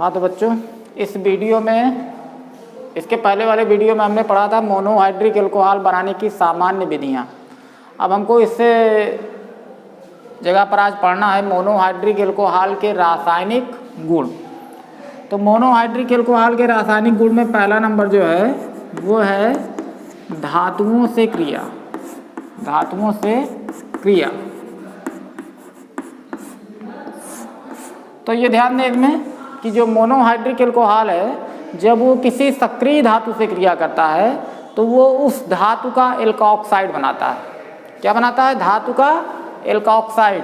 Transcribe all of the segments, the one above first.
हाँ तो बच्चों, इस वीडियो में, इसके पहले वाले वीडियो में हमने पढ़ा था मोनोहाइड्रिक एल्कोहल बनाने की सामान्य विधियाँ। अब हमको इससे जगह पर आज पढ़ना है मोनोहाइड्रिक एल्कोहल के रासायनिक गुण। तो मोनोहाइड्रिक एल्कोहल के रासायनिक गुण में पहला नंबर जो है वो है धातुओं से क्रिया। धातुओं से क्रिया। तो ये ध्यान दें इसमें कि जो मोनोहाइड्रिक एल्कोहल है, जब वो किसी सक्रिय धातु से क्रिया करता है तो वो उस धातु का एल्कोऑक्साइड बनाता है। क्या बनाता है? धातु का एल्कोऑक्साइड।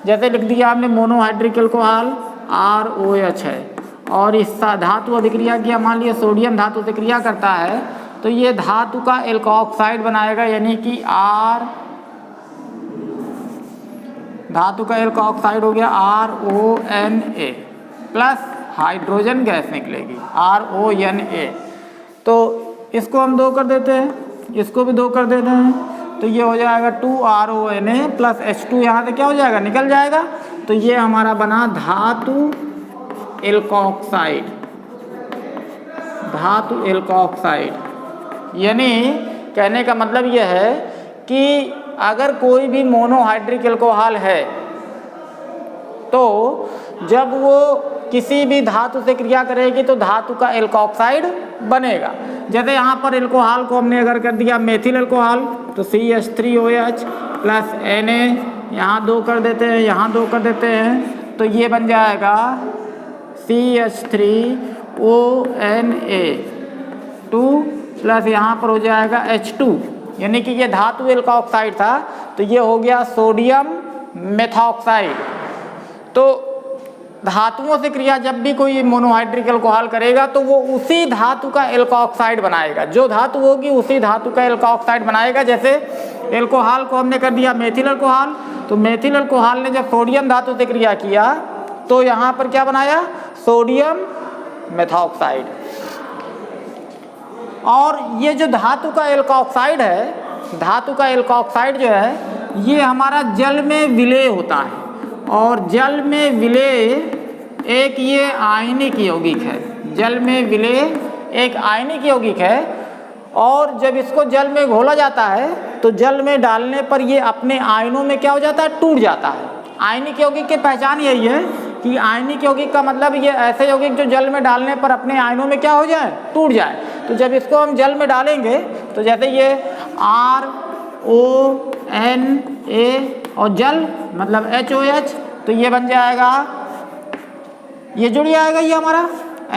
जैसे लिख दिया हमने मोनोहाइड्रिक एल्कोहल ROH है और इस धातु अभिक्रिया किया, मान लिया सोडियम धातु से क्रिया करता है तो ये धातु का एल्कोऑक्साइड बनाएगा, यानी कि धातु का एल्कोऑक्साइड हो गया RONA प्लस हाइड्रोजन गैस निकलेगी RONA। तो इसको हम 2 कर देते हैं, इसको भी 2 कर देते हैं, तो ये हो जाएगा 2RONA प्लस H2 यहाँ से क्या हो जाएगा? निकल जाएगा। तो ये हमारा बना धातु एल्कोऑक्साइड। धातु एल्कोऑक्साइड यानी कहने का मतलब यह है कि अगर कोई भी मोनोहाइड्रिक एल्कोहल है तो जब वो किसी भी धातु से क्रिया करेगी तो धातु का एल्कोऑक्साइड बनेगा। जैसे यहाँ पर एल्कोहल को हमने अगर कर दिया मेथिल एल्कोहल तो CH3OH प्लस Na, यहाँ 2 कर देते हैं, यहाँ 2 कर देते हैं, तो ये बन जाएगा CH3ONA 2 प्लस यहाँ पर हो जाएगा H2, यानी कि ये धातु एल्कोऑक्साइड था तो ये हो गया सोडियम मेथॉक्साइड। तो धातुओं से क्रिया जब भी कोई मोनोहाइड्रिक एल्कोहल करेगा तो वो उसी धातु का एल्कोऑक्साइड बनाएगा। जो धातु होगी उसी धातु का एल्कोऑक्साइड बनाएगा। जैसे एल्कोहल को हमने कर दिया मेथिल एल्कोहल, तो मेथिल एल्कोहल ने जब सोडियम धातु से क्रिया किया तो यहाँ पर क्या बनाया? Sodium methoxide. और ये जो धातु का एल्कोऑक्साइड है, धातु का एल्कोऑक्साइड जो है ये हमारा जल में विलय होता है और जल में विलय एक ये आयनिक यौगिक है। जल में विलय एक आयनिक यौगिक है और जब इसको जल में घोला जाता है तो जल में डालने पर ये अपने आयनों में क्या हो जाता है? टूट जाता है। आयनिक यौगिक की पहचान यही है कि आयनिक यौगिक का मतलब ये ऐसे यौगिक जो जल में डालने पर अपने आयनों में क्या हो जाए? टूट जाए। तो जब इसको हम जल में डालेंगे तो जैसे ये RONA और जल मतलब HOH, तो ये बन जाएगा, ये जुड़ जाएगा, ये हमारा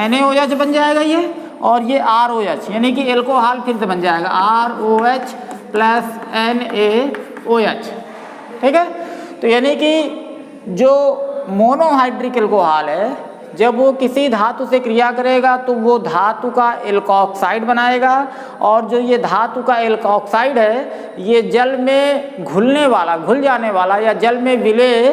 NaOH बन जाएगा ये, और ये ROH यानी कि एल्कोहल फिर से बन जाएगा ROH प्लस NaOH। ठीक है। तो यानी कि जो मोनोहाइड्रिक एल्कोहल है जब वो किसी धातु से क्रिया करेगा तो वो धातु का एल्कोऑक्साइड बनाएगा और जो ये धातु का एल्कोऑक्साइड है ये जल में घुलने वाला, घुल जाने वाला या जल में विलय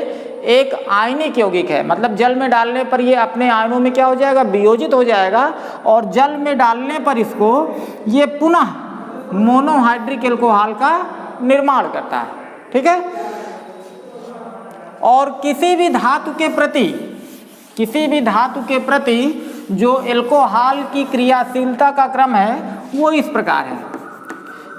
एक आयनिक यौगिक है। मतलब जल में डालने पर ये अपने आयनों में क्या हो जाएगा? वियोजित हो जाएगा और जल में डालने पर इसको ये पुनः मोनोहाइड्रिक एल्कोहल का निर्माण करता है। ठीक है। और किसी भी धातु के प्रति जो एल्कोहल की क्रियाशीलता का क्रम है वो इस प्रकार है।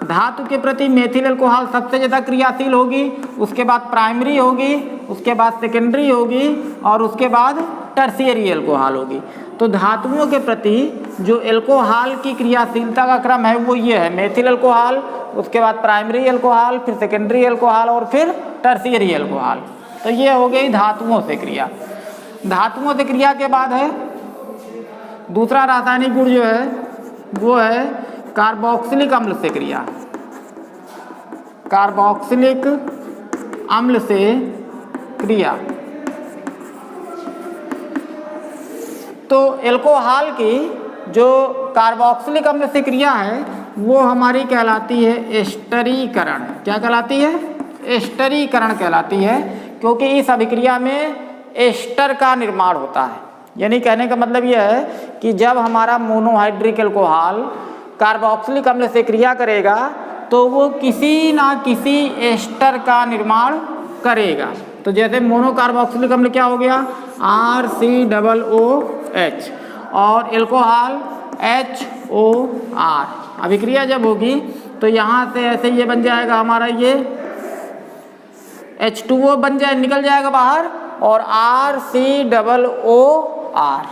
धातु के प्रति मेथिल एल्कोहल सबसे ज़्यादा क्रियाशील होगी, उसके बाद प्राइमरी होगी, उसके बाद सेकेंडरी होगी और उसके बाद टर्शियरी एल्कोहल होगी। तो धातुओं के प्रति जो एल्कोहल की क्रियाशीलता का क्रम है वो ये है, मेथिल एल्कोहल, उसके बाद प्राइमरी एल्कोहल, फिर सेकेंडरी एल्कोहल और फिर टर्शियरी एल्कोहल। तो ये हो गई धातुओं से क्रिया। धातुओं से क्रिया के बाद है दूसरा रासायनिक गुण जो है वो है कार्बोक्सिलिक अम्ल से क्रिया। कार्बोक्सिलिक अम्ल से क्रिया। तो एल्कोहल की जो कार्बोक्सिलिक अम्ल से क्रिया है वो हमारी कहलाती है एस्टरीकरण। क्या कहलाती है? एस्टरीकरण कहलाती है, क्योंकि इस अभिक्रिया में एस्टर का निर्माण होता है। यानी कहने का मतलब यह है कि जब हमारा मोनोहाइड्रिक एल्कोहल कार्बोक्सिलिक अम्ल से क्रिया करेगा तो वो किसी ना किसी एस्टर का निर्माण करेगा। तो जैसे मोनोकार्बोक्सिलिक अम्ल क्या हो गया? RCOO H और एल्कोहल HOR। अभिक्रिया जब होगी तो यहाँ से ऐसे ये बन जाएगा हमारा ये H2O बन जाए, निकल जाएगा बाहर और RCOOR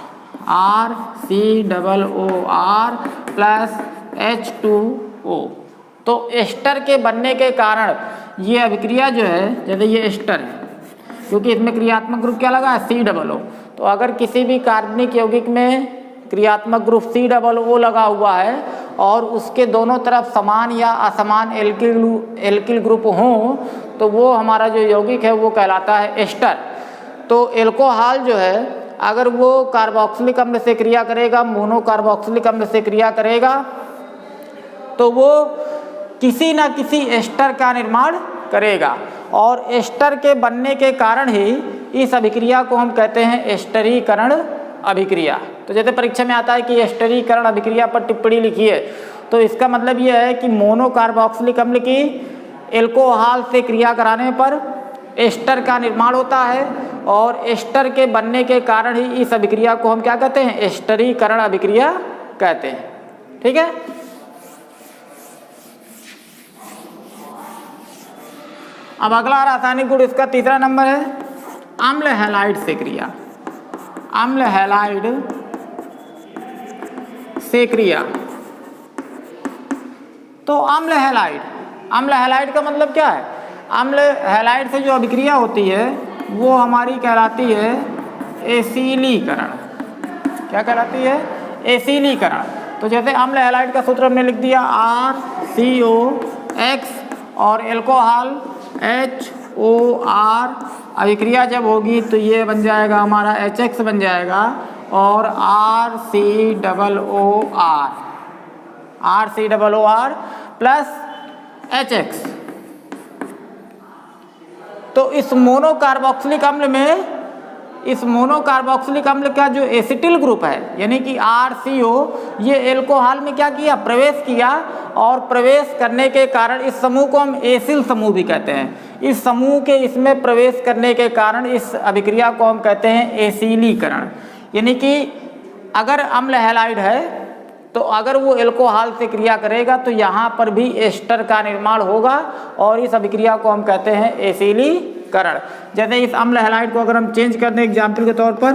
प्लस H2O। तो एस्टर के बनने के कारण ये अभिक्रिया जो है, जैसे ये एस्टर है क्योंकि इसमें क्रियात्मक ग्रुप क्या लगा है COO, तो अगर किसी भी कार्बनिक यौगिक में क्रियात्मक ग्रुप COO लगा हुआ है और उसके दोनों तरफ समान या असमान एल्किल ग्रुप हों तो वो हमारा जो यौगिक है वो कहलाता है एस्टर। तो एल्कोहल जो है अगर वो कार्बोक्सिलिक अम्ल से क्रिया करेगा, मोनोकार्बोक्सिलिक अम्ल से क्रिया करेगा, तो वो किसी न किसी एस्टर का निर्माण करेगा और एस्टर के बनने के कारण ही इस अभिक्रिया को हम कहते हैं एस्टरीकरण अभिक्रिया। तो जैसे परीक्षा में आता है कि एस्टरीकरण अभिक्रिया पर टिप्पणी लिखिए, तो इसका मतलब ये है कि मोनोकार्बोक्सिलिक अम्ल की एल्कोहल से क्रिया कराने पर एस्टर का निर्माण होता है और एस्टर के बनने के कारण ही इस अभिक्रिया को हम क्या कहते हैं, एस्टरीकरण अभिक्रिया कहते हैं। ठीक है। अब अगला रासायनिक गुण इसका तीसरा नंबर है अम्ल हैलाइड से क्रिया। अम्ल हैलाइड से क्रिया। तो अम्ल हैलाइड का मतलब क्या है? अम्ल हैलाइड से जो अभिक्रिया होती है वो हमारी कहलाती है एसिलीकरण। क्या कहलाती है? एसिलीकरण। तो जैसे अम्ल हैलाइड का सूत्र हमने लिख दिया RCOX और एल्कोहल HOR। अभिक्रिया जब होगी तो ये बन जाएगा हमारा HX बन जाएगा और RCOOR प्लस HX। तो इस मोनोकार्बोक्सिलिक अम्ल का जो एसिटिल ग्रुप है यानी कि RCO, ये एल्कोहल में क्या किया, प्रवेश किया और प्रवेश करने के कारण इस समूह को हम एसिल समूह भी कहते हैं। इस समूह के इसमें प्रवेश करने के कारण इस अभिक्रिया को हम कहते हैं एसिलीकरण। यानी कि अगर अम्ल हैलाइड है तो अगर वो एल्कोहल से क्रिया करेगा तो यहाँ पर भी एस्टर का निर्माण होगा और इस अभिक्रिया को हम कहते हैं एसिलीकरण। जैसे इस अम्ल हैलाइड को अगर हम चेंज कर दें एग्जाम्पल के तौर पर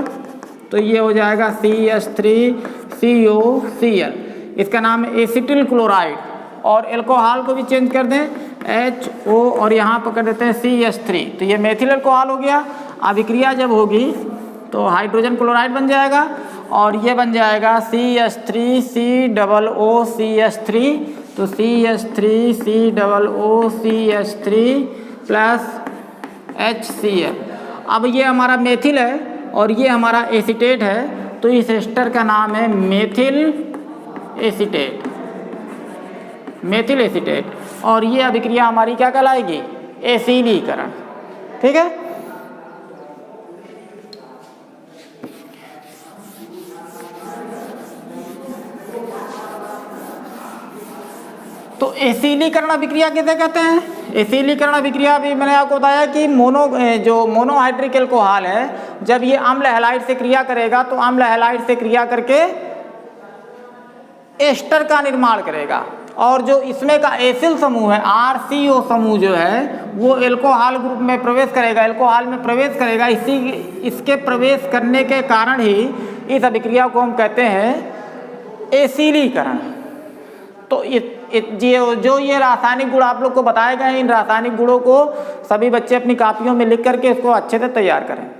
तो ये हो जाएगा CH3COCl, इसका नाम है एसिटिल क्लोराइड। और एल्कोहल को भी चेंज कर दें HO और यहाँ पर कर देते हैं CH3, तो ये मेथिल एल्कोहल हो गया। अभिक्रिया जब होगी तो हाइड्रोजन क्लोराइड बन जाएगा और ये बन जाएगा CH3COOCH3, तो CH3COOCH3 प्लस HCl। अब ये हमारा मेथिल है और ये हमारा एसीटेट है, तो इस एस्टर का नाम है मेथिल एसीटेट और ये अभिक्रिया हमारी क्या कहलाएगी, एसिलीकरण। ठीक है। तो एसिलीकरण अभिक्रिया किसे कहते हैं? एसिलीकरण अभिक्रिया भी मैंने आपको बताया कि मोनोहाइड्रिक एल्कोहल है जब ये अम्ल हैलाइड से क्रिया करेगा तो अम्ल हैलाइड से क्रिया करके एस्टर का निर्माण करेगा और जो इसमें का एसिल समूह है RCO समूह जो है वो एल्कोहल ग्रुप में प्रवेश करेगा, एल्कोहल में प्रवेश करेगा। इसके प्रवेश करने के कारण ही इस अभिक्रिया को हम कहते हैं एसिलीकरण। तो जो ये रासायनिक गुण आप लोग को बताए गए हैं, इन रासायनिक गुणों को सभी बच्चे अपनी कापियों में लिख करके इसको अच्छे से तैयार करें।